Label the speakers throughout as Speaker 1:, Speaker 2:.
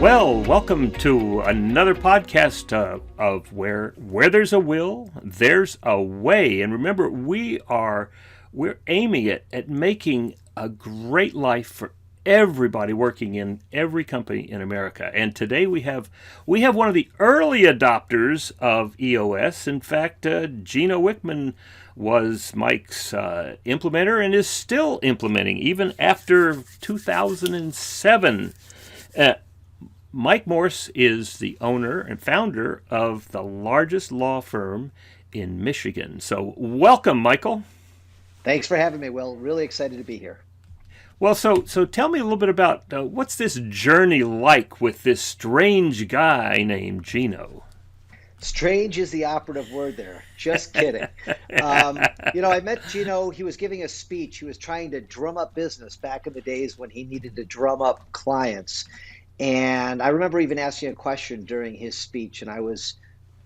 Speaker 1: Well, welcome to another podcast of where there's a will, there's a way. And remember, we're aiming at making a great life for everybody working in every company in America. And today we have one of the early adopters of EOS. In fact, Gino Wickman was Mike's implementer and is still implementing even after 2007. Mike Morse is the owner and founder of the largest law firm in Michigan. So welcome, Michael.
Speaker 2: Thanks for having me, Will. Really excited to be here.
Speaker 1: Well, so tell me a little bit about what's this journey like with this strange guy named Gino?
Speaker 2: Strange is the operative word there. Just kidding. I met Gino. He was giving a speech. He was trying to drum up business back in the days when he needed to drum up clients. And I remember even asking a question during his speech, and I was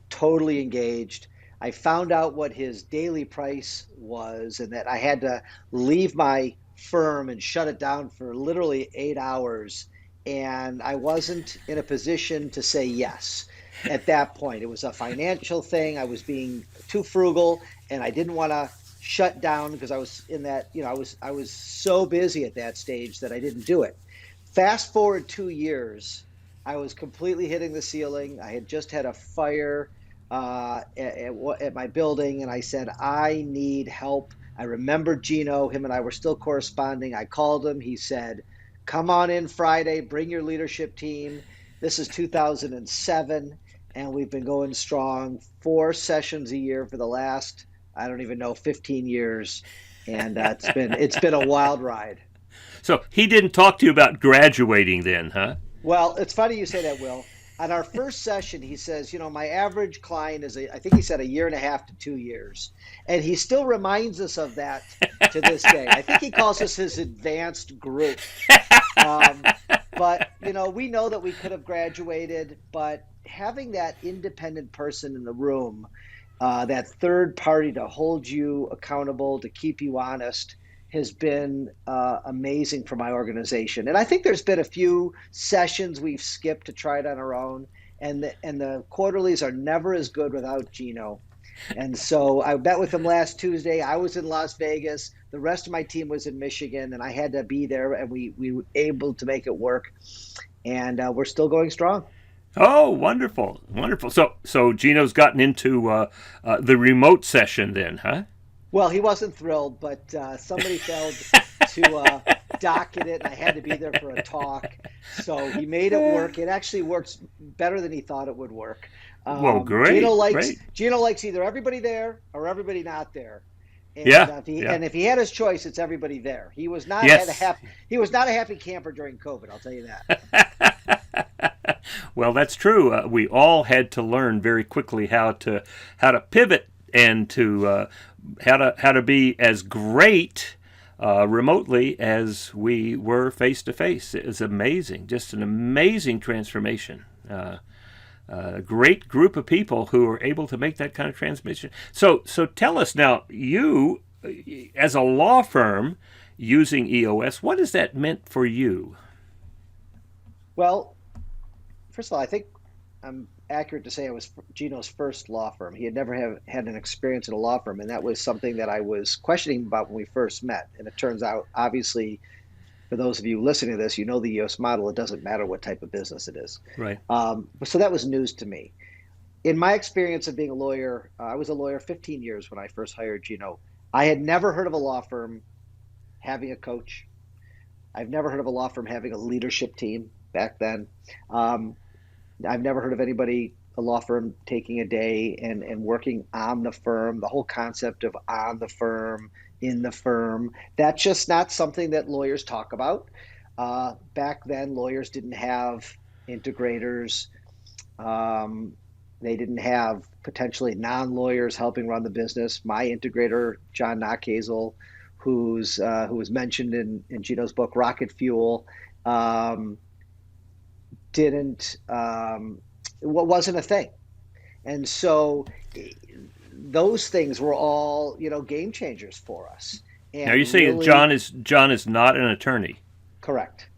Speaker 2: totally engaged. I found out what his daily price was and that I had to leave my firm and shut it down for literally 8 hours. And I wasn't in a position to say yes at that point. It was a financial thing. I was being too frugal, and I didn't want to shut down because I was in that, I was so busy at that stage that I didn't do it. Fast forward 2 years, I was completely hitting the ceiling. I had just had a fire at my building, and I said, I need help. I remember Gino. Him and I were still corresponding. I called him. He said, come on in Friday, bring your leadership team. This is 2007, and we've been going strong, 4 sessions a year for the last, I don't even know, 15 years. And it's been a wild ride.
Speaker 1: So he didn't talk to you about graduating then, huh?
Speaker 2: Well, it's funny you say that, Will. On our first session, he says, my average client is, I think he said 1.5 to 2 years. And he still reminds us of that to this day. I think he calls us his advanced group. But, we know that we could have graduated, but having that independent person in the room, that third party to hold you accountable, to keep you honest, has been amazing for my organization. And I think there's been a few sessions we've skipped to try it on our own. And the quarterlies are never as good without Gino. And so I met with him last Tuesday. I was in Las Vegas. The rest of my team was in Michigan, and I had to be there, and we were able to make it work. And we're still going strong.
Speaker 1: Oh, wonderful, wonderful. So Gino's gotten into the remote session then, huh?
Speaker 2: Well, he wasn't thrilled, but somebody failed to docket it, and I had to be there for a talk. So he made it work. It actually works better than he thought it would work.
Speaker 1: Well, great.
Speaker 2: Gino likes either everybody there or everybody not there. And, and if he had his choice, it's everybody there. He was not he was not a happy camper during COVID. I'll tell you that.
Speaker 1: Well, that's true. We all had to learn very quickly how to pivot and to how to be as great remotely as we were face to face. It was amazing, just an amazing transformation. A great group of people who are able to make that kind of transmission. So tell us now, you as a law firm using EOS, what has that meant for you?
Speaker 2: Well, first of all, I think I'm accurate to say it was Gino's first law firm. He had never had an experience in a law firm, and that was something that I was questioning about when we first met. And it turns out, obviously, for those of you listening to this, you know the EOS model. It doesn't matter what type of business it is.
Speaker 1: Right.
Speaker 2: So that was news to me. In my experience of being a lawyer, I was a lawyer 15 years when I first hired Gino. I had never heard of a law firm having a coach. I've never heard of a law firm having a leadership team back then. I've never heard of anybody, a law firm, taking a day and working on the firm, the whole concept of on the firm, in the firm. That's just not something that lawyers talk about. Back then, lawyers didn't have integrators. They didn't have potentially non-lawyers helping run the business. My integrator, John Knockhazel, who was mentioned in Gino's book, Rocket Fuel, wasn't a thing. And so those things were all, game changers for us. And
Speaker 1: now you're saying John is not an attorney.
Speaker 2: Correct.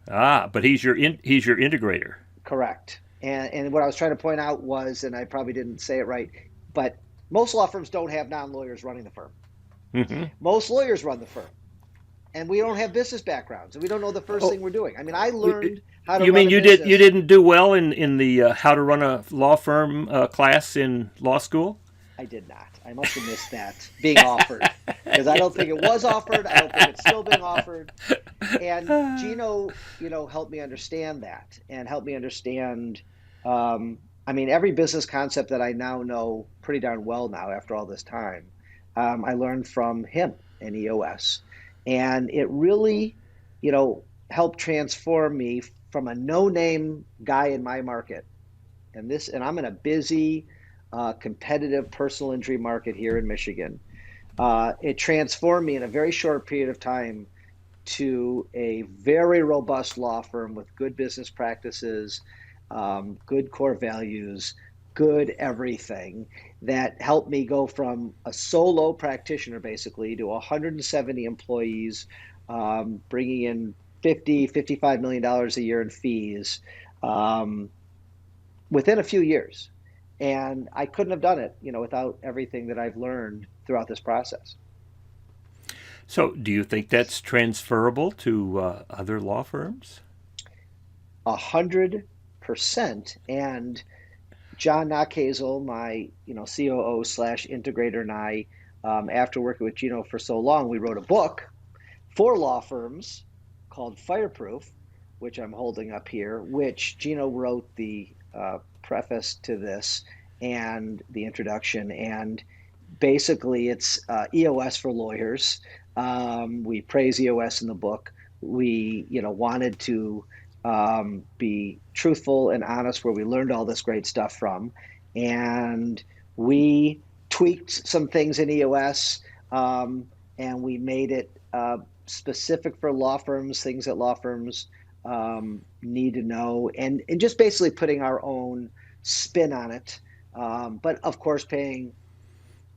Speaker 1: But he's your integrator.
Speaker 2: Correct. And what I was trying to point out was, and I probably didn't say it right, but most law firms don't have non-lawyers running the firm.
Speaker 1: Hmm.
Speaker 2: Most lawyers run the firm, and we don't have business backgrounds, and we don't know the first
Speaker 1: Oh,
Speaker 2: thing we're doing. I mean, I learned how to
Speaker 1: you
Speaker 2: run
Speaker 1: mean
Speaker 2: a
Speaker 1: you
Speaker 2: business.
Speaker 1: didn't do well in the how to run a law firm class in law school?
Speaker 2: I did not. I must have missed that being offered because I don't think it was offered. I don't think it's still being offered. And Gino, helped me understand that and helped me understand. I mean, every business concept that I now know pretty darn well now after all this time, I learned from him and EOS, and it really, helped transform me from a no-name guy in my market, and I'm in a busy, competitive personal injury market here in Michigan. It transformed me in a very short period of time to a very robust law firm with good business practices, good core values, good everything that helped me go from a solo practitioner basically to 170 employees, bringing in 55 million dollars a year in fees um, within a few years. And I couldn't have done it, without everything that I've learned throughout this process.
Speaker 1: So, do you think that's transferable to other law firms?
Speaker 2: 100%. And John Knockhazel, my COO slash integrator, and I, after working with Gino for so long, we wrote a book for law firms called Fireproof, which I'm holding up here, which Gino wrote the preface to this and the introduction. And basically, it's EOS for lawyers. We praise EOS in the book. We, wanted to be truthful and honest where we learned all this great stuff from. And we tweaked some things in EOS, and we made it specific for law firms, things that law firms need to know, and just basically putting our own spin on it. But of course, paying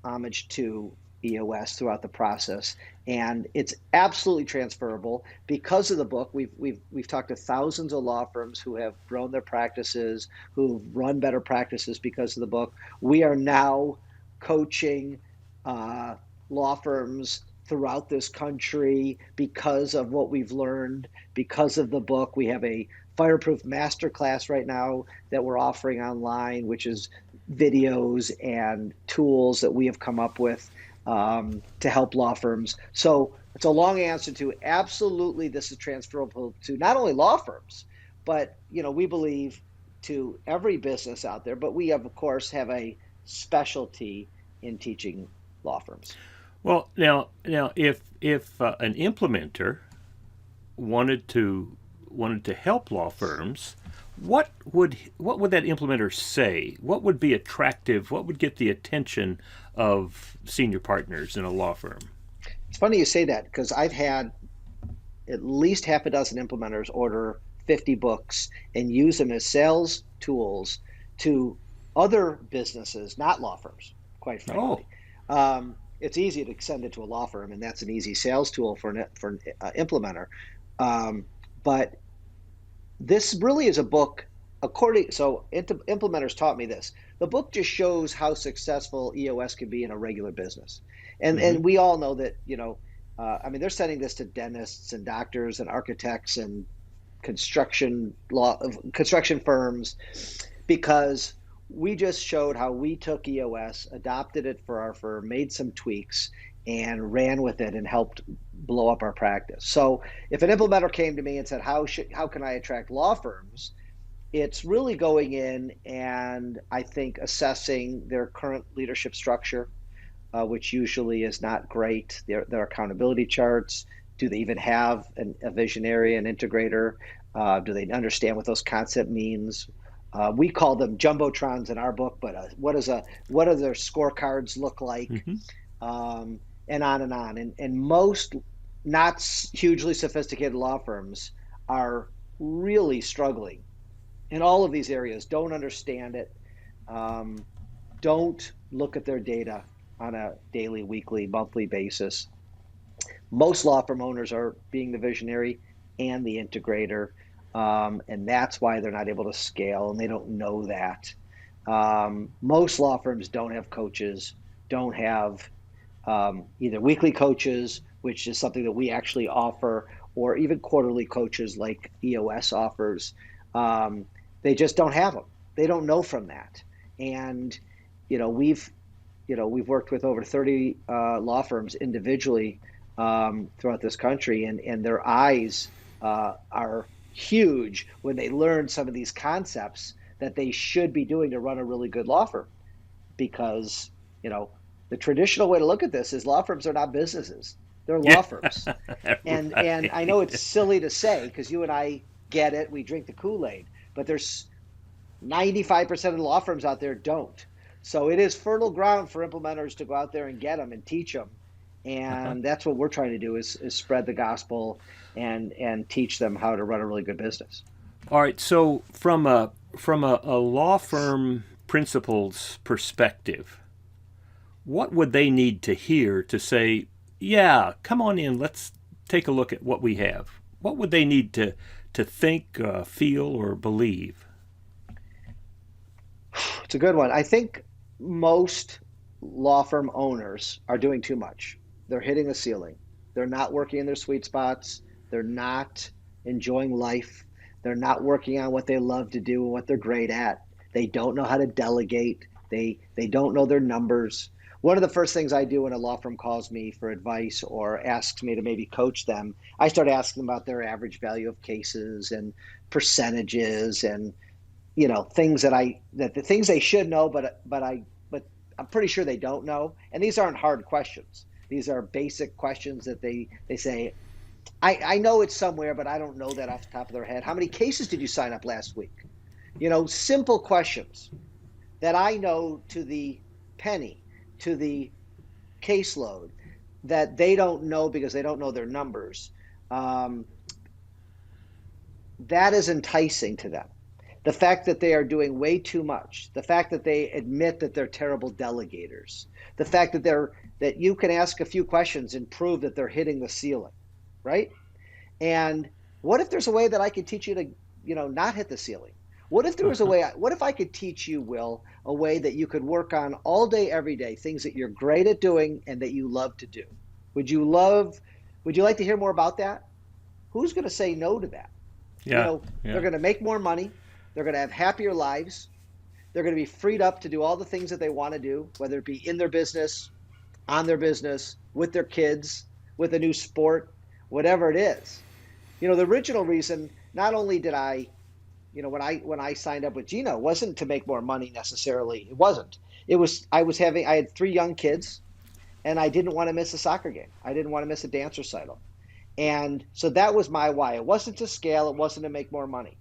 Speaker 2: homage to EOS throughout the process, and it's absolutely transferable because of the book. We've talked to thousands of law firms who have grown their practices, who've run better practices because of the book. We are now coaching uh, law firms throughout this country because of what we've learned because of the book. We have a Fireproof masterclass right now that we're offering online, which is videos and tools that we have come up with to help law firms. So it's a long answer to absolutely this is transferable to not only law firms, but we believe to every business out there. But we have, of course, have a specialty in teaching law firms.
Speaker 1: Well, now, if an implementer wanted to help law firms, what would that implementer say? What would be attractive? What would get the attention of senior partners in a law firm?
Speaker 2: It's funny you say that because I've had at least half a dozen implementers order 50 books and use them as sales tools to other businesses, not law firms, quite
Speaker 1: Oh,
Speaker 2: frankly. It's easy to send it to a law firm, and that's an easy sales tool for an implementer. Um, but this really is a book implementers taught me this. The book just shows how successful EOS can be in a regular business,
Speaker 1: mm-hmm.
Speaker 2: and we all know that I mean, they're sending this to dentists and doctors and architects and construction firms because we just showed how we took EOS, adopted it for our firm, made some tweaks, and ran with it and helped blow up our practice. So if an implementer came to me and said, how can I attract law firms? It's really going in and I think assessing their current leadership structure, which usually is not great. Their accountability charts. Do they even have a visionary, an integrator? Do they understand what those concept means? We call them jumbotrons in our book, but what do their scorecards look like?
Speaker 1: Mm-hmm.
Speaker 2: And on and on. And most not hugely sophisticated law firms are really struggling in all of these areas. Don't understand it. Um, don't look at their data on a daily, weekly, monthly basis. Most law firm owners are being the visionary and the integrator. And that's why they're not able to scale, and they don't know that. Most law firms don't have coaches, don't have either weekly coaches, which is something that we actually offer, or even quarterly coaches like EOS offers. Um, they just don't have them. They don't know from that. And you know, we've worked with over 30 law firms individually throughout this country, and their eyes are huge when they learn some of these concepts that they should be doing to run a really good law firm. Because you know, the traditional way to look at this is law firms are not businesses; they're
Speaker 1: Yeah.
Speaker 2: law firms. And I know
Speaker 1: Right.
Speaker 2: it's silly to say because you and I get it, we drink the Kool-Aid, but there's 95% of the law firms out there don't. So it is fertile ground for implementers to go out there and get them and teach them.
Speaker 1: Uh-huh.
Speaker 2: And that's what we're trying to do is spread the gospel and teach them how to run a really good business.
Speaker 1: All right. So from a law firm principal's perspective, what would they need to hear to say, "Yeah, come on in. Let's take a look at what we have." What would they need to think, feel, or believe?
Speaker 2: It's a good one. I think most law firm owners are doing too much. They're hitting the ceiling. They're not working in their sweet spots. They're not enjoying life. They're not working on what they love to do and what they're great at. They don't know how to delegate. They don't know their numbers. One of the first things I do when a law firm calls me for advice or asks me to maybe coach them, I start asking them about their average value of cases and percentages and things that the things they should know, but I'm pretty sure they don't know. And these aren't hard questions. These are basic questions that they say, I know it's somewhere, but I don't know that off the top of their head. How many cases did you sign up last week? Simple questions that I know to the penny, to the caseload, that they don't know because they don't know their numbers. Um, that is enticing to them. The fact that they are doing way too much, the fact that they admit that they're terrible delegators, the fact that you can ask a few questions and prove that they're hitting the ceiling, right? And what if there's a way that I could teach you to, not hit the ceiling? What if there was a
Speaker 1: Uh-huh.
Speaker 2: way? What if I could teach you, Will, a way that you could work on all day, every day, things that you're great at doing and that you love to do? Would you love? Would you like to hear more about that? Who's going to say no to that? you
Speaker 1: Yeah.
Speaker 2: know, they're
Speaker 1: Yeah.
Speaker 2: going to make more money. They're going to have happier lives. They're going to be freed up to do all the things that they want to do, whether it be in their business, on their business, with their kids, with a new sport, whatever it is. The original reason, not only did I, when I signed up with Gino, wasn't to make more money necessarily. It wasn't. I had three young kids and I didn't want to miss a soccer game. I didn't want to miss a dance recital. And so that was my why. It wasn't to scale, it wasn't to make more money.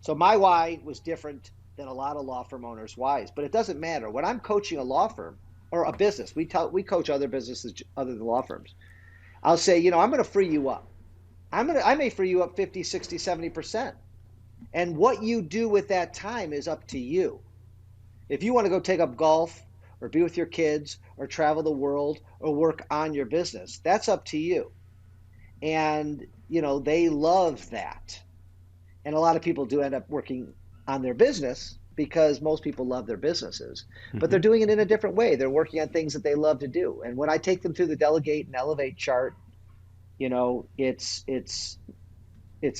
Speaker 2: So my why was different than a lot of law firm owners' whys, but it doesn't matter. When I'm coaching a law firm or a business, we coach other businesses other than law firms. I'll say, I'm going to free you up. I may free you up 50, 60, 70%. And what you do with that time is up to you. If you want to go take up golf or be with your kids or travel the world or work on your business, that's up to you. And, they love that. And a lot of people do end up working on their business because most people love their businesses, but they're
Speaker 1: Hmm.
Speaker 2: doing it in a different way. They're working on things that they love to do. And when I take them through the delegate and elevate chart, it's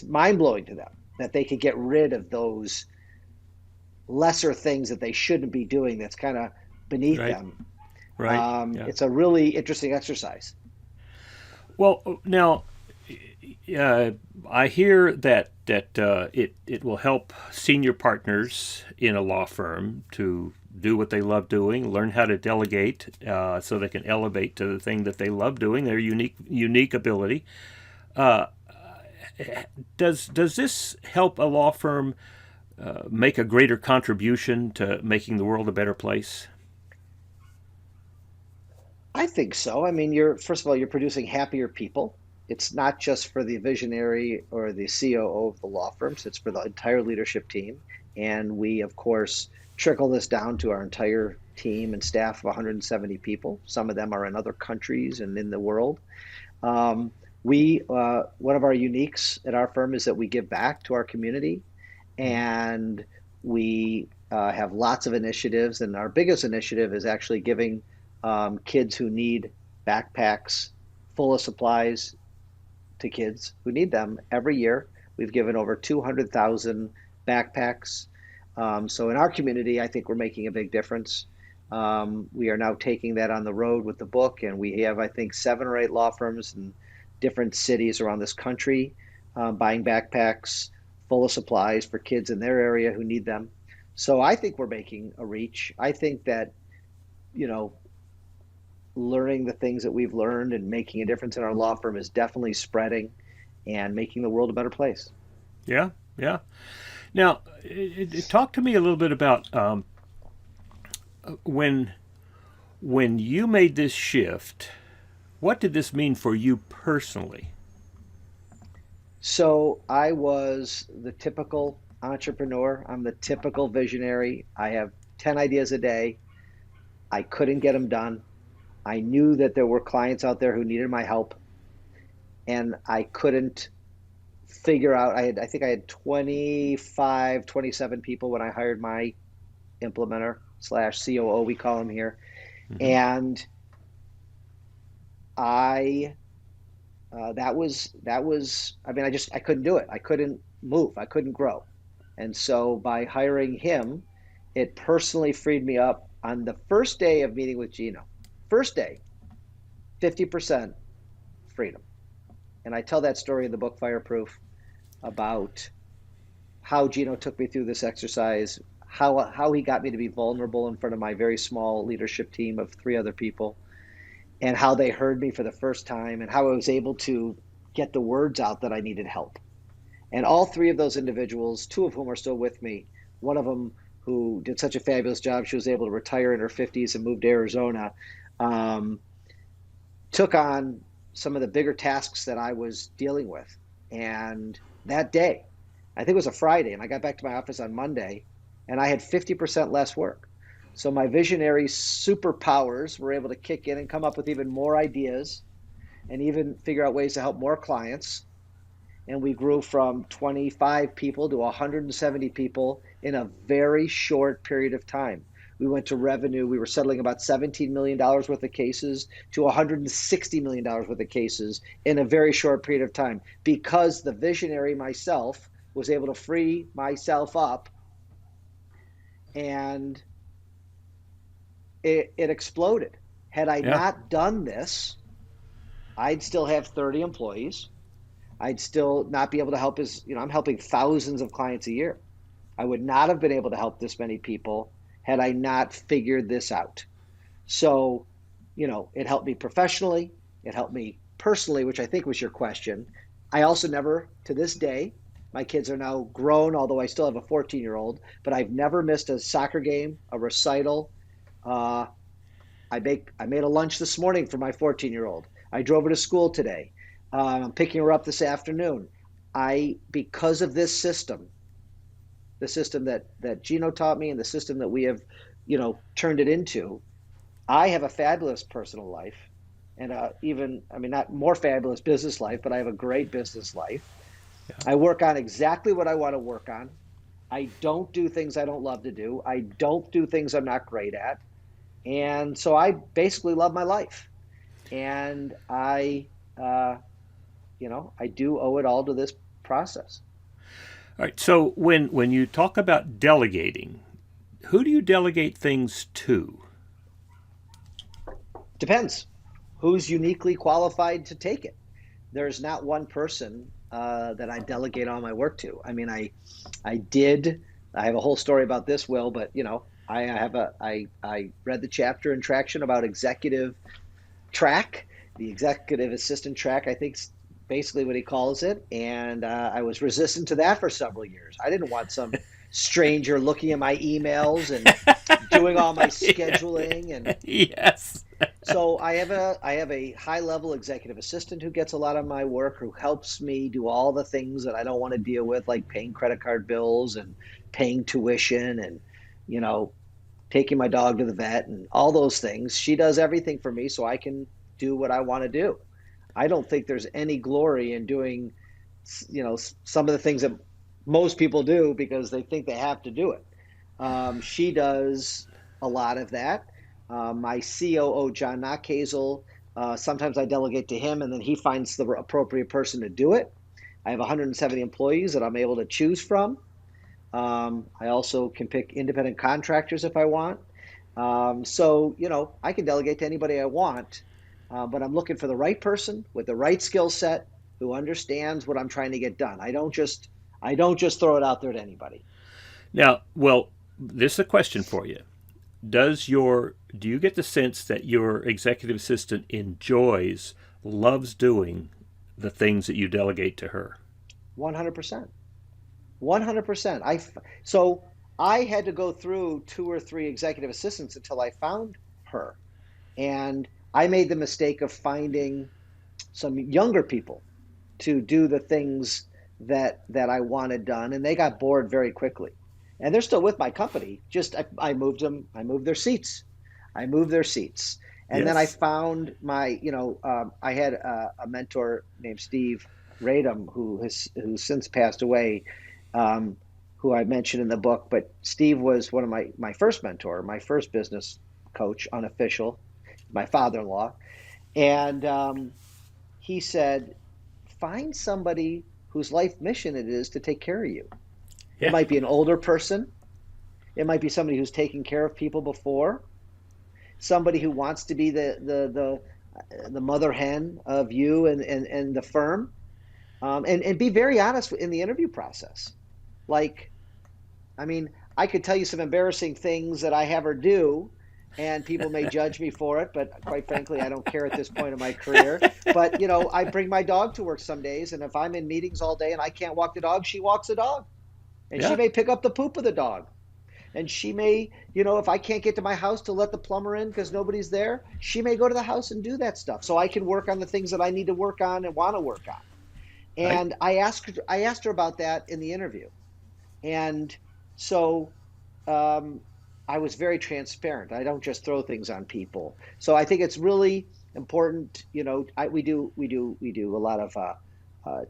Speaker 2: mind blowing to them that they could get rid of those lesser things that they shouldn't be doing. That's kind of beneath
Speaker 1: Right.
Speaker 2: them.
Speaker 1: Right. Yeah.
Speaker 2: It's a really interesting exercise.
Speaker 1: Well, now uh, I hear that it will help senior partners in a law firm to do what they love doing, learn how to delegate, so they can elevate to the thing that they love doing, their unique ability. Uh, does this help a law firm make a greater contribution to making the world a better place?
Speaker 2: I think so. I mean, first of all, you're producing happier people. It's not just for the visionary or the COO of the law firms, it's for the entire leadership team. And we, of course, trickle this down to our entire team and staff of 170 people. Some of them are in other countries and in the world. Um, We one of our uniques at our firm is that we give back to our community,
Speaker 1: Mhm.
Speaker 2: and we have lots of initiatives. And our biggest initiative is actually giving kids who need backpacks full of supplies to kids who need them every year. We've given over 200,000 backpacks. So in our community, I think we're making a big difference. We are now taking that on the road with the book, and we have, I think, 7 or 8 law firms in different cities around this country buying backpacks full of supplies for kids in their area who need them. So I think we're making a reach. I think that, you know, learning the things that we've learned and making a difference in our law firm is definitely spreading and making the world a better place.
Speaker 1: Yeah, yeah. Now, talk to me a little bit about when you made this shift. What did this mean for you personally?
Speaker 2: So I was the typical entrepreneur. I'm the typical visionary. I have 10 ideas a day. I couldn't get them done. I knew that there were clients out there who needed my help, and I couldn't figure out. I think I had 25, 27 people when I hired my implementer slash COO, we call him here.
Speaker 1: Hmm.
Speaker 2: And I I mean, I couldn't do it. I couldn't move. I couldn't grow. And so by hiring him, it personally freed me up on the first day of meeting with Gino. First day, 50% freedom. And I tell that story in the book Fireproof about how Gino took me through this exercise, how he got me to be vulnerable in front of my very small leadership team of 3 other people, and how they heard me for the first time, and how I was able to get the words out that I needed help. And all 3 of those individuals, 2 of whom are still with me, one of them who did such a fabulous job, she was able to retire in her 50s and move to Arizona, um, took on some of the bigger tasks that I was dealing with. And that day, I think it was a Friday, and I got back to my office on Monday, and I had 50% less work. So my visionary superpowers were able to kick in and come up with even more ideas and even figure out ways to help more clients. And we grew from 25 people to 170 people in a very short period of time. We went to revenue, we were settling about $17 million worth of cases to $160 million worth of cases in a very short period of time because the visionary myself was able to free myself up, and it exploded. Had I
Speaker 1: Yeah.
Speaker 2: not done this, I'd still have 30 employees. I'd still not be able to help I'm helping thousands of clients a year. I would not have been able to help this many people had I not figured this out. So, it helped me professionally. It helped me personally, which I think was your question. I also never, to this day, my kids are now grown, although I still have a 14-year-old, but I've never missed a soccer game, a recital. Uh, I made a lunch this morning for my 14-year-old. I drove her to school today. I'm picking her up this afternoon. Because of this system, the system that Gino taught me, and the system that we have, turned it into, I have a fabulous personal life, and even, I mean, not more fabulous business life, but I have a great business life.
Speaker 1: Yeah.
Speaker 2: I work on exactly what I want to work on. I don't do things I don't love to do. I don't do things I'm not great at. And so I basically love my life. And I do owe it all to this process.
Speaker 1: All right. So when you talk about delegating, who do you delegate things to?
Speaker 2: Depends who's uniquely qualified to take it. There's not one person that I delegate all my work to. I mean, I did. I have a whole story about this, Will, but I read the chapter in Traction about executive track, the executive assistant track, I think basically what he calls it. And I was resistant to that for several years. I didn't want some stranger looking at my emails and doing all my scheduling. And
Speaker 1: Yes.
Speaker 2: so I have a high level executive assistant who gets a lot of my work, who helps me do all the things that I don't want to deal with, like paying credit card bills and paying tuition and you know taking my dog to the vet and all those things. She does everything for me so I can do what I want to do. I don't think there's any glory in doing, some of the things that most people do because they think they have to do it. She does a lot of that. My COO, John Knockhazel, sometimes I delegate to him and then he finds the appropriate person to do it. I have 170 employees that I'm able to choose from. I also can pick independent contractors if I want. So, I can delegate to anybody I want, but I'm looking for the right person with the right skill set who understands what I'm trying to get done. I don't just throw it out there to anybody.
Speaker 1: Now, well, this is a question for you. Do you get the sense that your executive assistant loves doing the things that you delegate to her?
Speaker 2: 100%. 100%. So I had to go through two or three executive assistants until I found her. And I made the mistake of finding some younger people to do the things that I wanted done, and they got bored very quickly. And they're still with my company. Just I moved them. I moved their seats. I moved their seats. And then I
Speaker 1: Yes.
Speaker 2: found I had a mentor named Steve Radom who's since passed away, um, who I mentioned in the book. But Steve was one of my first mentor, my first business coach, unofficial, my father-in-law. And he said, find somebody whose life mission it is to take care of you. It
Speaker 1: Yeah.
Speaker 2: might be an older person. It might be somebody who's taken care of people before, somebody who wants to be the mother hen of you and the firm, and be very honest in the interview process. Like, I mean, I could tell you some embarrassing things that I have her do, and people may judge me for it, but quite frankly, I don't care at this point in my career. But, I bring my dog to work some days, and if I'm in meetings all day and I can't walk the dog, she walks the dog. And she
Speaker 1: Yeah.
Speaker 2: may pick up the poop of the dog. And she may, if I can't get to my house to let the plumber in because nobody's there, she may go to the house and do that stuff. So I can work on the things that I need to work on and want to work on.
Speaker 1: I
Speaker 2: And I asked her about that in the interview. And so um, I was very transparent. I don't just throw things on people. So I think it's really important. We do a lot of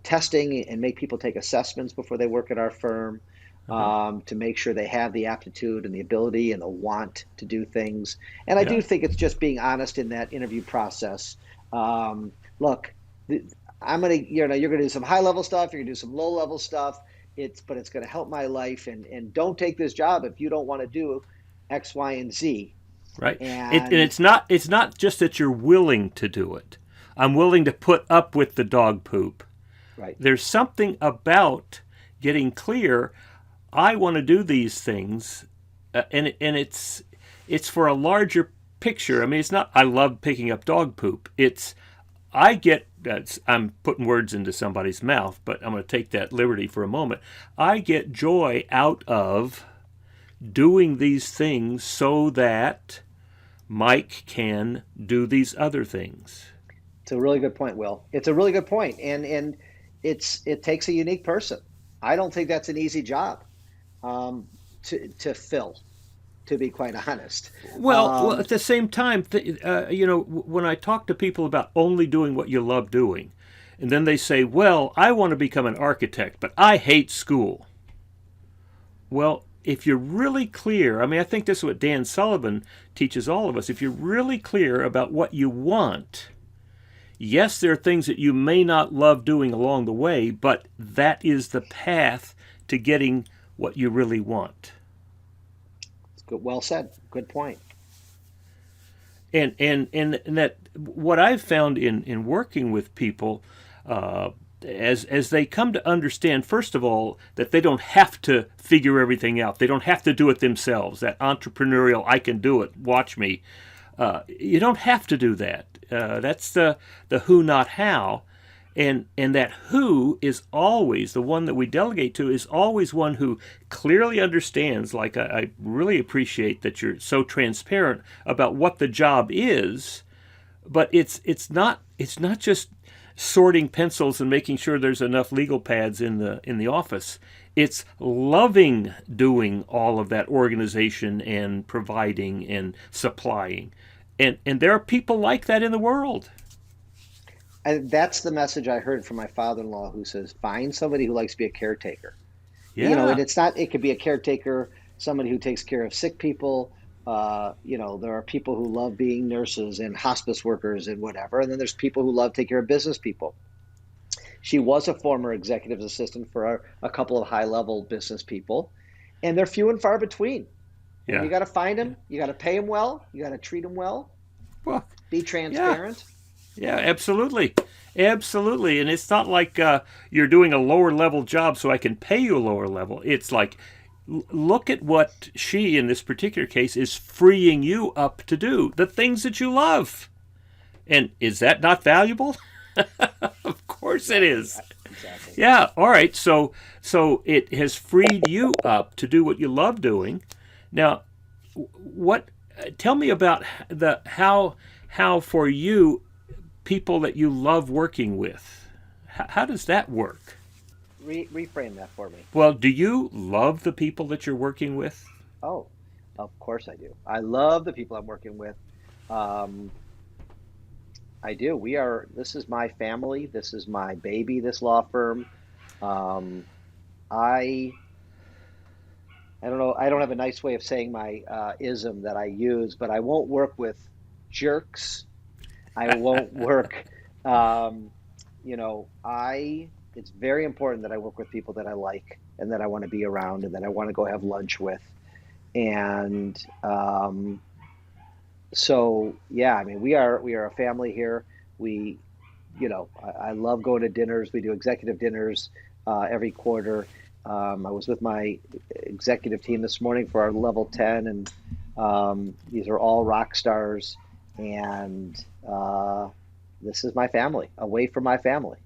Speaker 2: testing and make people take assessments before they work at our firm,
Speaker 1: uh-huh.
Speaker 2: to make sure they have the aptitude and the ability and the want to do things. And I
Speaker 1: Yeah.
Speaker 2: do think it's just being honest in that interview process. Look, I'm gonna, you're gonna do some high level stuff. You're gonna do some low level stuff. But it's gonna help my life. And don't take this job if you don't want to do X, Y, and Z.
Speaker 1: Right. And
Speaker 2: And
Speaker 1: it's not just that you're willing to do it. I'm willing to put up with the dog poop.
Speaker 2: right,
Speaker 1: There's something about getting clear. I want to do these things, and it's for a larger picture. I mean, it's not. I love picking up dog poop. It's I get. I'm putting words into somebody's mouth, but I'm going to take that liberty for a moment. I get joy out of doing these things so that Mike can do these other things.
Speaker 2: it's a really good point, Will. It's a really good point, and it takes a unique person. I don't think that's an easy job, to fill, to be quite honest.
Speaker 1: Well, at the same time, when I talk to people about only doing what you love doing, and then they say, "Well, I want to become an architect, but I hate school." Well, if you're really clear, I mean, I think this is what Dan Sullivan teaches all of us. If you're really clear about what you want, yes, there are things that you may not love doing along the way, but that is the path to getting what you really want.
Speaker 2: Good, well said. Good point.
Speaker 1: And that what I've found in working with people, uh, as they come to understand, first of all, that they don't have to figure everything out. They don't have to do it themselves. That entrepreneurial, I can do it, watch me. You don't have to do that. That's the who, not how. And that who is always the one that we delegate to is always one who clearly understands. Like I really appreciate that you're so transparent about what the job is, but it's not just sorting pencils and making sure there's enough legal pads in the office. It's loving doing all of that organization and providing and supplying. And there are people like that in the world.
Speaker 2: And that's the message I heard from my father-in-law, who says, find somebody who likes to be a caretaker. And
Speaker 1: Yeah.
Speaker 2: it's not, it could be a caretaker, somebody who takes care of sick people. There are people who love being nurses and hospice workers and whatever. And then there's people who love taking care of business people. She was a former executive assistant for a couple of high-level business people, and they're few and far between. And you
Speaker 1: Yeah.
Speaker 2: got to find
Speaker 1: Yeah.
Speaker 2: them. You got to pay them well. You got to treat them well.
Speaker 1: Well,
Speaker 2: Be
Speaker 1: yeah.
Speaker 2: transparent.
Speaker 1: Yeah, absolutely. Absolutely. And it's not like you're doing a lower level job so I can pay you a lower level. It's like, look at what she, in this particular case, is freeing you up to do the things that you love. And is that not valuable? Of course it
Speaker 2: Exactly.
Speaker 1: is.
Speaker 2: Exactly.
Speaker 1: Yeah. All right. So it has freed you up to do what you love doing. Now, what? Tell me about the how for you people that you love working with. How does that work?
Speaker 2: Reframe that for me.
Speaker 1: Well, do you love the people that you're working with?
Speaker 2: Oh, of course I do. I love the people I'm working with. Um, I do. This is my family. This is my baby, this law firm. Um, I, I don't know. I don't have a nice way of saying my ism that I use, but I won't work with jerks. I won't work, um, it's very important that I work with people that I like and that I want to be around and that I want to go have lunch with. And yeah, I mean, we are a family here. We, I love going to dinners. We do executive dinners every quarter. I was with my executive team this morning for our level 10, and these are all rock stars. And this is my family, away from my family.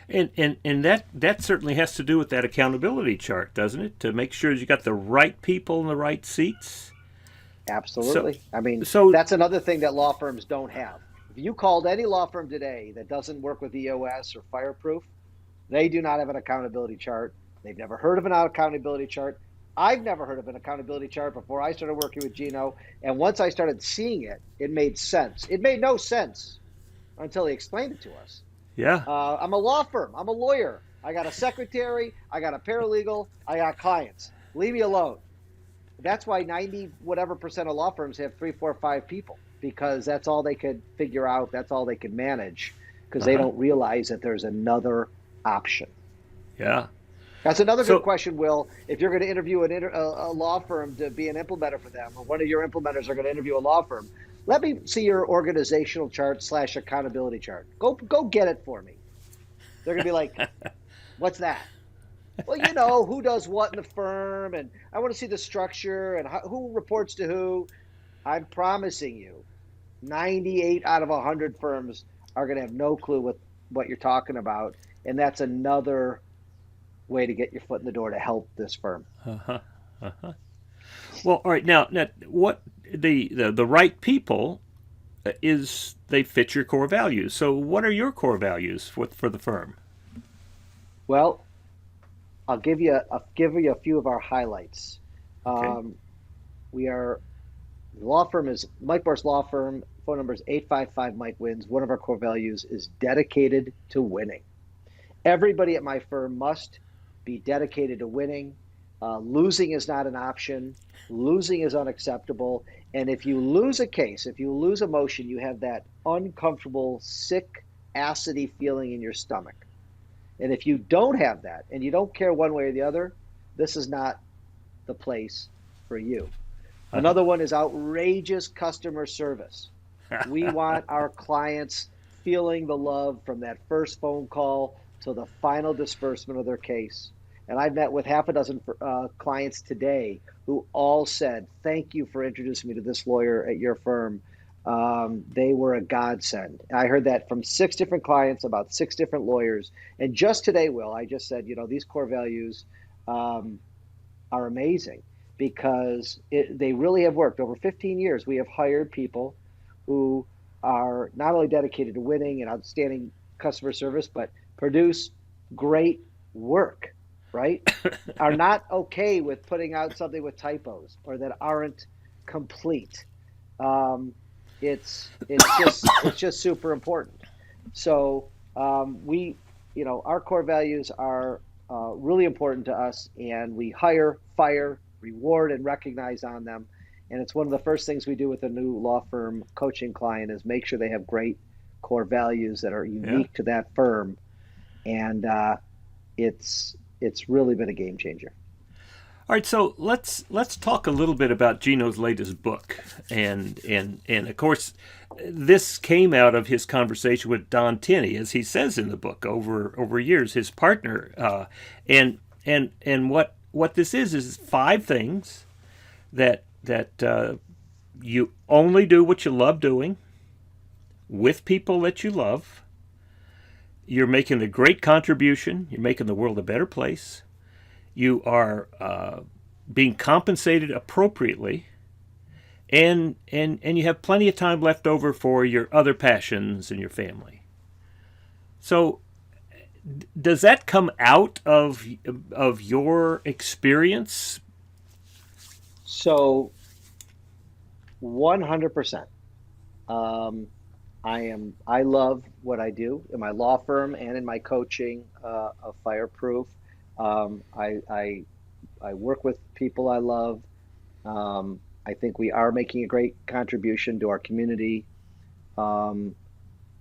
Speaker 1: And that certainly has to do with that accountability chart, doesn't it? To make sure you got the right people in the right seats. So
Speaker 2: Absolutely. I mean,
Speaker 1: so
Speaker 2: that's another thing that law firms don't have. If you called any law firm today that doesn't work with EOS or Fireproof, they do not have an accountability chart. They've never heard of an accountability chart. I've never heard of an accountability chart before I started working with Gino. And once I started seeing it, it made sense. It made no sense until he explained it to us.
Speaker 1: yeah.
Speaker 2: I'm a law firm. I'm a lawyer. I got a secretary. I got a paralegal. I got clients. Leave me alone. That's why 90 whatever percent of law firms have 3, 4, 5 people, because that's all they could figure out. That's all they could manage, because they
Speaker 1: Uh-huh.
Speaker 2: don't realize that there's another option.
Speaker 1: Yeah.
Speaker 2: That's another good
Speaker 1: So
Speaker 2: question, Will. If you're going to interview a law firm to be an implementer for them, or one of your implementers are going to interview a law firm, let me see your organizational chart / accountability chart. Go get it for me. They're going to be like, what's that? Well, who does what in the firm, and I want to see the structure and who reports to who. I'm promising you, 98 out of 100 firms are going to have no clue what you're talking about, and that's another way to get your foot in the door to help this firm.
Speaker 1: uh-huh. Uh-huh. Well, all right. Now what the right people is they fit your core values. So what are your core values for the firm?
Speaker 2: Well, I'll give you a few of our highlights.
Speaker 1: Okay.
Speaker 2: Um, we are The law firm is Mike Morse Law Firm. Phone number is 855 Mike Wins. One of our core values is dedicated to winning. Everybody at my firm must be dedicated to winning. Losing is not an option. Losing is unacceptable. And if you lose a case, if you lose a motion, you have that uncomfortable, sick, acidy feeling in your stomach. And if you don't have that and you don't care one way or the other, this is not the place for you.
Speaker 1: Uh-huh.
Speaker 2: Another one is outrageous customer service. We want our clients feeling the love from that first phone call to the final disbursement of their case. And I've met with half a dozen clients today who all said, thank you for introducing me to this lawyer at your firm. They were a godsend. I heard that from 6 different clients, about 6 different lawyers. And just today, Will, I just said, these core values are amazing, because they really have worked. Over 15 years, we have hired people who are not only dedicated to winning and outstanding customer service, but produce great work, right? Are not okay with putting out something with typos or that aren't complete. It's just super important. So we, our core values are really important to us, and we hire, fire, reward, and recognize on them. And it's one of the first things we do with a new law firm coaching client is make sure they have great core values that are
Speaker 1: Yeah.
Speaker 2: unique to that firm. And it's really been a game changer.
Speaker 1: All right, so let's talk a little bit about Gino's latest book, and of course, this came out of his conversation with Don Tinney, as he says in the book, over years, his partner, and what this is 5 things that you only do what you love doing with people that you love. You're making a great contribution. You're making the world a better place. You are being compensated appropriately, and you have plenty of time left over for your other passions and your family. So, does that come out of your experience?
Speaker 2: So 100%. Um, I love what I do in my law firm and in my coaching of Fireproof. Um, I, I I work with people I love. I think we are making a great contribution to our community, um,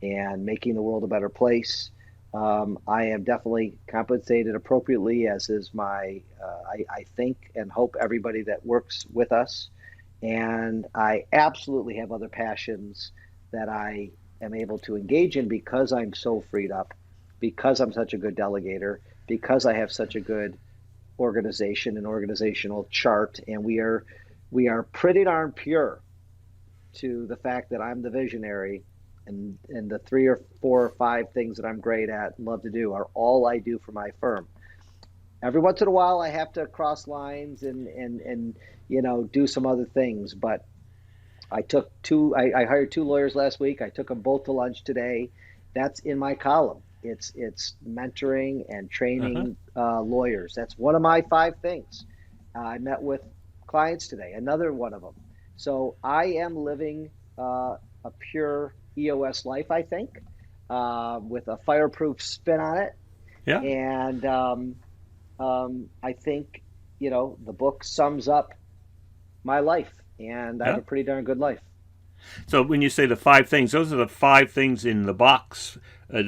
Speaker 2: and making the world a better place. I am definitely compensated appropriately, as is I think and hope everybody that works with us. And I absolutely have other passions that I am able to engage in because I'm so freed up, because I'm such a good delegator, because I have such a good organization and organizational chart, and we are pretty darn pure to the fact that I'm the visionary, and the 3 or 4 or 5 things that I'm great at and love to do are all I do for my firm. Every once in a while I have to cross lines and do some other things, but I hired 2 lawyers last week. I took them both to lunch today. That's in my column. It's mentoring and
Speaker 1: Uh-huh.
Speaker 2: training lawyers. That's one of my 5 things. I met with clients today. Another one of them. So I am living a pure EOS life, I think, with a fireproof spin on it.
Speaker 1: Yeah.
Speaker 2: And I think the book sums up my life, and I have
Speaker 1: Yeah.
Speaker 2: a pretty darn good life.
Speaker 1: So when you say the 5 things, those are the 5 things in the box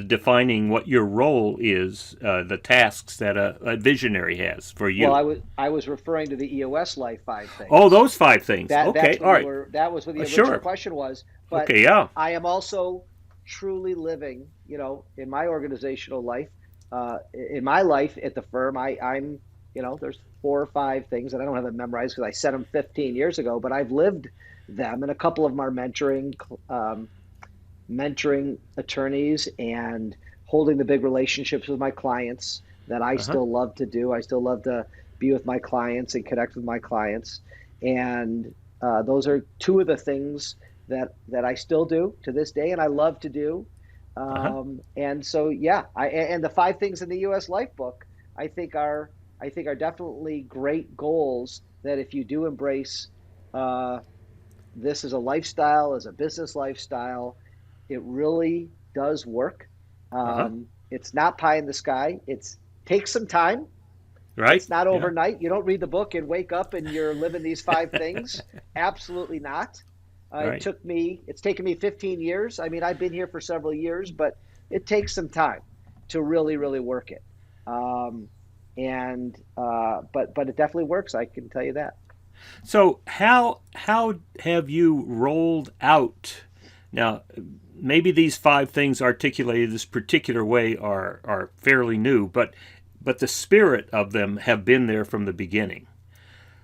Speaker 1: defining what your role is, the tasks that a visionary has for
Speaker 2: Well,
Speaker 1: you.
Speaker 2: I was referring to the EOS Life five
Speaker 1: Oh,
Speaker 2: things.
Speaker 1: those 5 things. Okay. All right.
Speaker 2: That was what the original
Speaker 1: Sure.
Speaker 2: question was. But
Speaker 1: Okay. Yeah.
Speaker 2: I am also truly living, in my organizational life, in my life at the firm. I'm, there's 4 or 5 things, and I don't have them memorized because I said them 15 years ago, but I've lived them, and a couple of them are mentoring attorneys and holding the big relationships with my clients that I
Speaker 1: Uh huh.
Speaker 2: still love to do. I still love to be with my clients and connect with my clients. And those are 2 of the things that I still do to this day and I love to do.
Speaker 1: Uh huh.
Speaker 2: And so, yeah, and the 5 things in the U.S. Life book, I think are, I think are definitely great goals that if you do embrace uh, this as a lifestyle, as a business lifestyle, it really does work.
Speaker 1: Uh huh.
Speaker 2: It's not pie in the sky. It's takes some time.
Speaker 1: Right.
Speaker 2: It's not
Speaker 1: Yeah.
Speaker 2: overnight. You don't read the book and wake up and you're living these 5 things. Absolutely not.
Speaker 1: Right.
Speaker 2: It's taken me 15 years. I mean, I've been here for several years, but it takes some time to really, really work it. Um, but it definitely works. I can tell you that.
Speaker 1: So how have you rolled out now? Maybe these 5 things articulated this particular way are fairly new, but the spirit of them have been there from the beginning.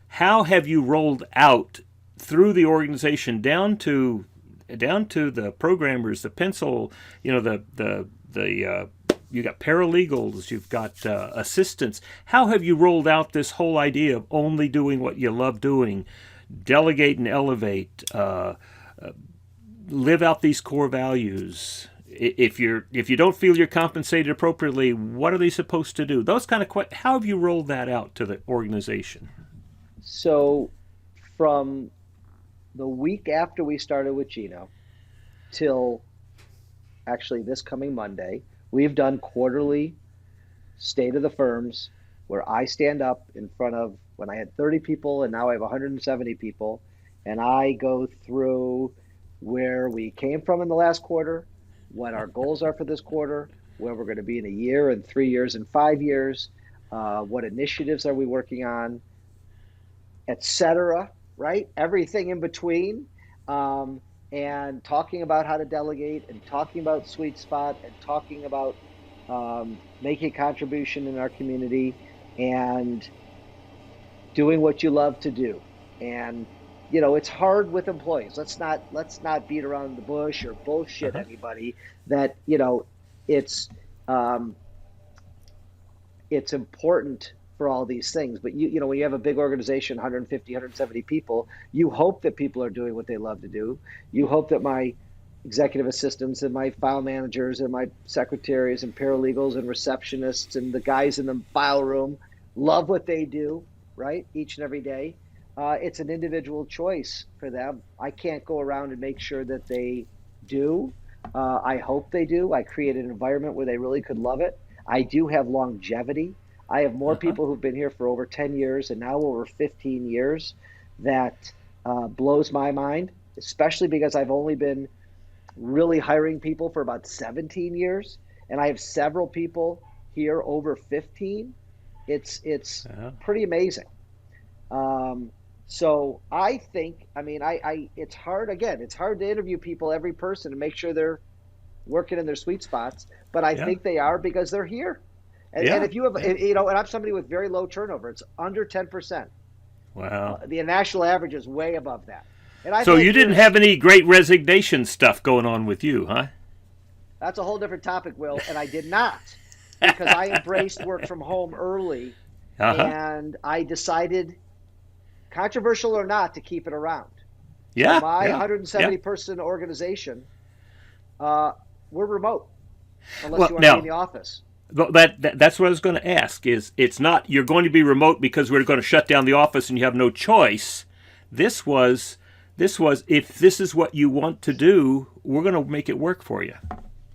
Speaker 1: How have you rolled out through the organization down to the programmers, the pencil, the you got paralegals, you've got assistants. How have you rolled out this whole idea of only doing what you love doing, delegate and elevate, live out these core values? If you don't feel you're compensated appropriately, what are they supposed to do? Those kind of questions. How have you rolled that out to the organization?
Speaker 2: So from the week after we started with Gino till actually this coming Monday. We've done quarterly state of the firms where I stand up in front of, when I had 30 people and now I have 170 people, and I go through where we came from in the last quarter, what our goals are for this quarter, where we're going to be in a year and 3 years and 5 years, what initiatives are we working on, etc. Right? Everything in between. And talking about how to delegate and talking about sweet spot and talking about making a contribution in our community and doing what you love to do. And it's hard with employees. Let's not beat around the bush or bullshit anybody that it's it's important for all these things. But when you have a big organization, 150, 170 people, you hope that people are doing what they love to do. You hope that my executive assistants and my file managers and my secretaries and paralegals and receptionists and the guys in the file room love what they do, right? Each and every day. It's an individual choice for them. I can't go around and make sure that they do. I hope they do. I create an environment where they really could love it. I do have longevity. I have more people who've been here for over 10 years and now over 15 years. That blows my mind, especially because I've only been really hiring people for about 17 years. And I have several people here over 15. It's pretty amazing. So I think, it's hard, again, it's hard to interview people, every person, and make sure they're working in their sweet spots, but I think they are because they're here. And if you have, and I'm somebody with very low turnover, it's under 10%.
Speaker 1: Wow.
Speaker 2: The national average is way above that. And
Speaker 1: so you didn't have any great resignation stuff going on with you, huh?
Speaker 2: That's a whole different topic, Will, and I did not, because I embraced work from home early, and I decided, controversial or not, to keep it around.
Speaker 1: Yeah.
Speaker 2: So my 170-person organization, we're remote, unless you want to be in the office.
Speaker 1: That's what I was going to ask. Is it's not you're going to be remote because we're going to shut down the office and you have no choice. This was if this is what you want to do, we're going to make it work for you.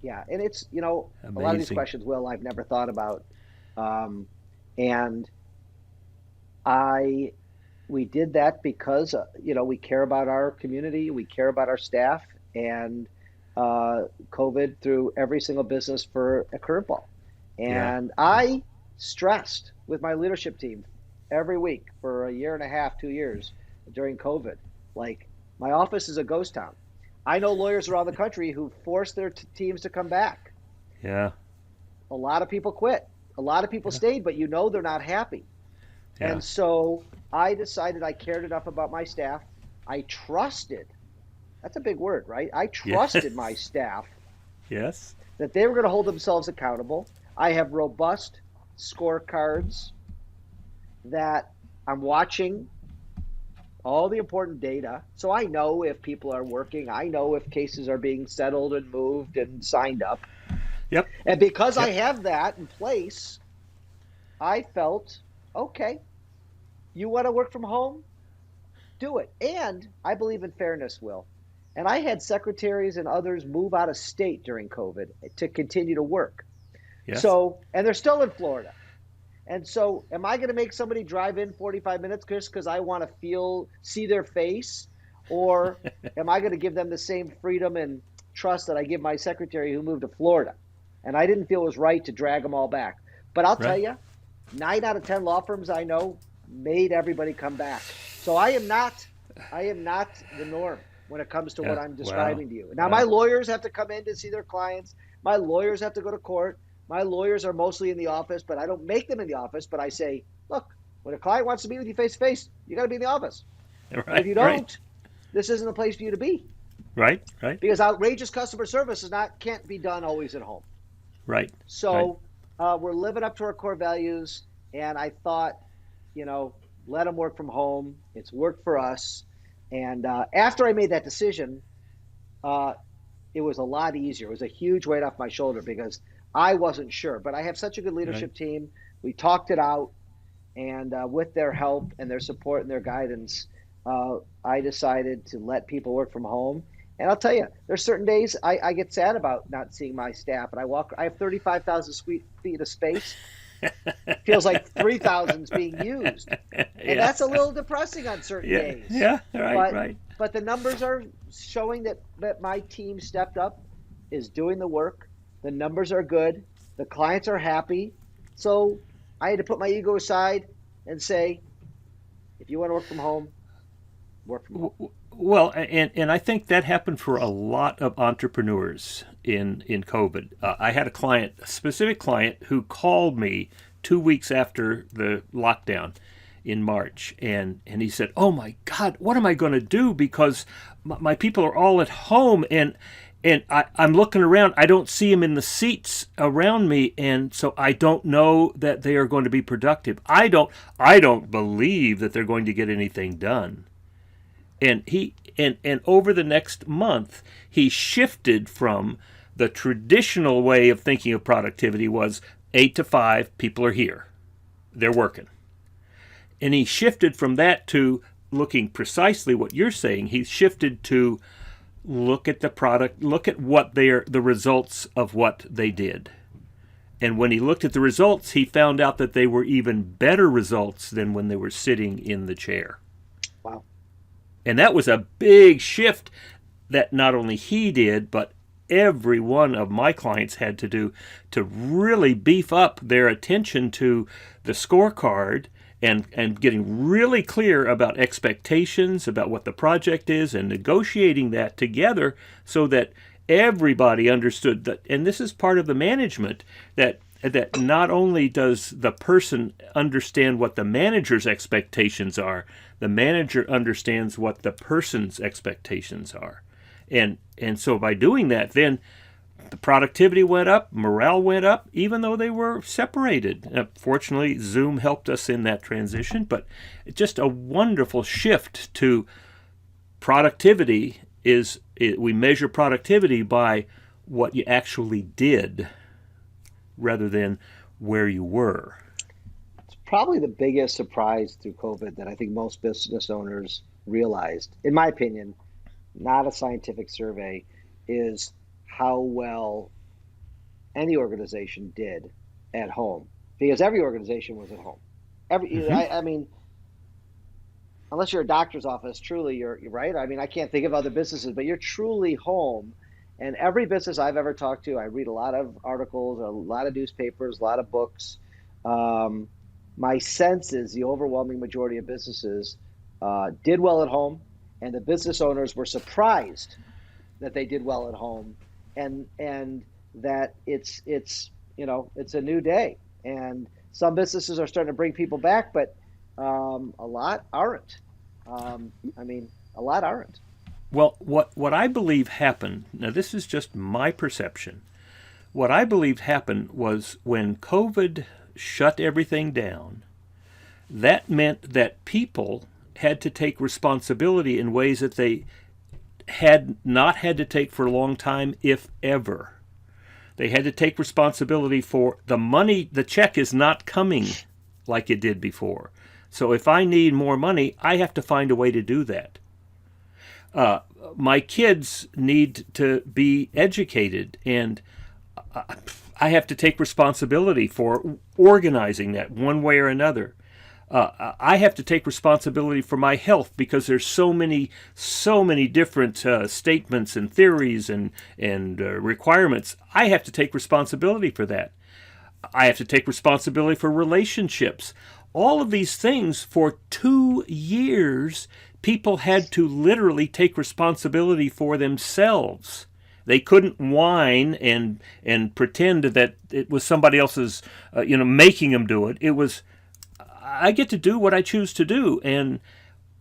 Speaker 2: Yeah, and it's a lot of these questions, Will, I've never thought about, and we did that because we care about our community, we care about our staff, and COVID threw every single business for a curveball. And I stressed with my leadership team every week for a year and a half, 2 years during COVID, like, my office is a ghost town. I know lawyers around the country who forced their teams to come back.
Speaker 1: Yeah.
Speaker 2: A lot of people quit. A lot of people stayed, but they're not happy. Yeah. And so I decided I cared enough about my staff. I trusted. That's a big word, right? I trusted my staff.
Speaker 1: Yes.
Speaker 2: That they were going to hold themselves accountable. I have robust scorecards that I'm watching all the important data. So I know if people are working. I know if cases are being settled and moved and signed up.
Speaker 1: Yep.
Speaker 2: And because I have that in place, I felt, okay, you want to work from home? Do it. And I believe in fairness, Will. And I had secretaries and others move out of state during COVID to continue to work. Yes. So, and they're still in Florida. And so am I going to make somebody drive in 45 minutes just because I want to see their face? Or am I going to give them the same freedom and trust that I give my secretary who moved to Florida? And I didn't feel it was right to drag them all back. But I'll tell you, 9 out of 10 law firms I know made everybody come back. So I am not the norm when it comes to what I'm describing to you. Now, my lawyers have to come in to see their clients. My lawyers have to go to court. My lawyers are mostly in the office, but I don't make them in the office. But I say, look, when a client wants to meet with you face to face, you got to be in the office. Right, if you don't, this isn't the place for you to be.
Speaker 1: Right.
Speaker 2: Because outrageous customer service can't be done always at home.
Speaker 1: Right.
Speaker 2: So we're living up to our core values, and I thought, let them work from home. It's worked for us. And after I made that decision, it was a lot easier. It was a huge weight off my shoulder because I wasn't sure. But I have such a good leadership team. We talked it out, and with their help and their support and their guidance, I decided to let people work from home. And I'll tell you, there's certain days I get sad about not seeing my staff. And I have 35,000 feet of space. Feels like 3,000 is being used. And
Speaker 1: Yeah.
Speaker 2: that's a little depressing on certain
Speaker 1: Yeah.
Speaker 2: days.
Speaker 1: Yeah. Right.
Speaker 2: But
Speaker 1: Right.
Speaker 2: but the numbers are showing that my team stepped up, is doing the work. The numbers are good. The clients are happy. So I had to put my ego aside and say, if you want to work from home, work from home.
Speaker 1: Well, and I think that happened for a lot of entrepreneurs in COVID. I had a specific client, who called me 2 weeks after the lockdown in March, and he said, "Oh my God, what am I going to do? Because my people are all at home, and I'm looking around. I don't see them in the seats around me, and so I don't know that they are going to be productive. I don't believe that they're going to get anything done." And and over the next month, he shifted from the traditional way of thinking of productivity was 8 to 5, people are here, they're working. And he shifted from that to looking precisely what you're saying. He shifted to look at the product, look at the results of what they did. And when he looked at the results, he found out that they were even better results than when they were sitting in the chair.
Speaker 2: Wow.
Speaker 1: And that was a big shift that not only he did, but every one of my clients had to do, to really beef up their attention to the scorecard and getting really clear about expectations, about what the project is, and negotiating that together so that everybody understood that. And this is part of the management, that not only does the person understand what the manager's expectations are, the manager understands what the person's expectations are. And so by doing that, then the productivity went up, morale went up, even though they were separated. Fortunately, Zoom helped us in that transition, but just a wonderful shift to productivity. We measure productivity by what you actually did rather than where you were.
Speaker 2: It's probably the biggest surprise through COVID that I think most business owners realized, in my opinion, not a scientific survey, is how well any organization did at home. Because every organization was at home. I mean, unless you're a doctor's office, truly you're right. I mean, I can't think of other businesses, but you're truly home. And every business I've ever talked to, I read a lot of articles, a lot of newspapers, a lot of books. My sense is the overwhelming majority of businesses did well at home, and the business owners were surprised that they did well at home, and that it's a new day. And some businesses are starting to bring people back, but a lot aren't. A lot aren't.
Speaker 1: Well, what I believe happened, now this is just my perception, what I believe happened was when COVID shut everything down, that meant that people had to take responsibility in ways that they had not had to take for a long time, if ever. They had to take responsibility for the money. The check is not coming like it did before. So if I need more money, I have to find a way to do that. My kids need to be educated, and I have to take responsibility for organizing that one way or another. I have to take responsibility for my health because there's so many different statements and theories and requirements. I have to take responsibility for that. I have to take responsibility for relationships. All of these things, for 2 years, people had to literally take responsibility for themselves. They couldn't whine and pretend that it was somebody else's, making them do it. It was, I get to do what I choose to do. And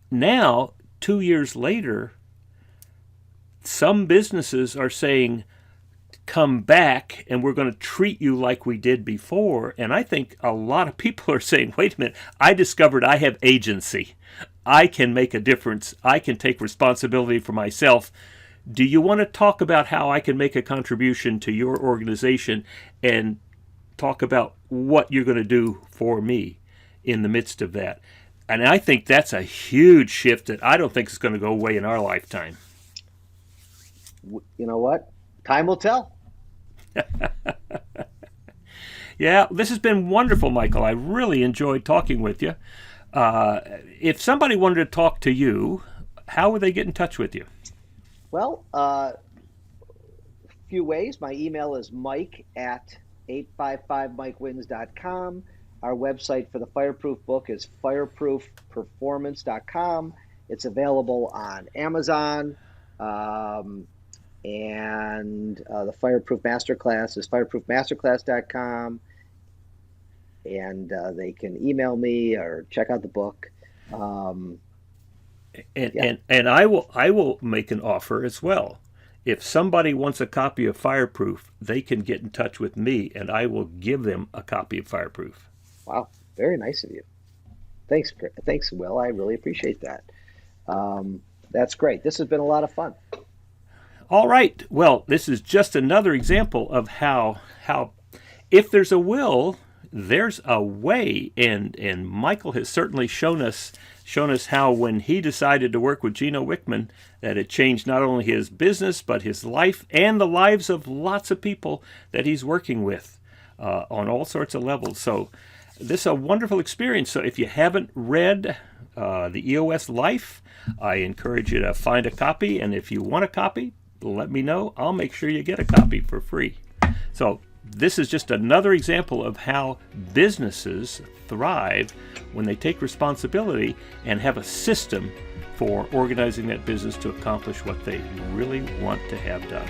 Speaker 1: now, 2 years later, some businesses are saying, come back and we're going to treat you like we did before. And I think a lot of people are saying, wait a minute, I discovered I have agency. I can make a difference. I can take responsibility for myself. Do you want to talk about how I can make a contribution to your organization and talk about what you're going to do for me in the midst of that? And I think that's a huge shift that I don't think is going to go away in our lifetime.
Speaker 2: You know what? Time will tell.
Speaker 1: Yeah, this has been wonderful, Michael. I really enjoyed talking with you. If somebody wanted to talk to you, how would they get in touch with you?
Speaker 2: Well, few ways. My email is mike at 855mikewins.com. Our website for the Fireproof book is fireproofperformance.com. It's available on Amazon. And the Fireproof Masterclass is fireproofmasterclass.com. And they can email me or check out the book.
Speaker 1: And I will make an offer as well. If somebody wants a copy of Fireproof, they can get in touch with me, and I will give them a copy of Fireproof.
Speaker 2: Wow, very nice of you. Thanks, Will. I really appreciate that. That's great. This has been a lot of fun.
Speaker 1: All right. Well, this is just another example of how if there's a will, there's a way, and Michael has certainly shown us how when he decided to work with Gino Wickman, that it changed not only his business but his life and the lives of lots of people that he's working with on all sorts of levels. So this is a wonderful experience. So if you haven't read the EOS Life, I encourage you to find a copy, and if you want a copy, let me know. I'll make sure you get a copy for free. So this is just another example of how businesses thrive when they take responsibility and have a system for organizing that business to accomplish what they really want to have done.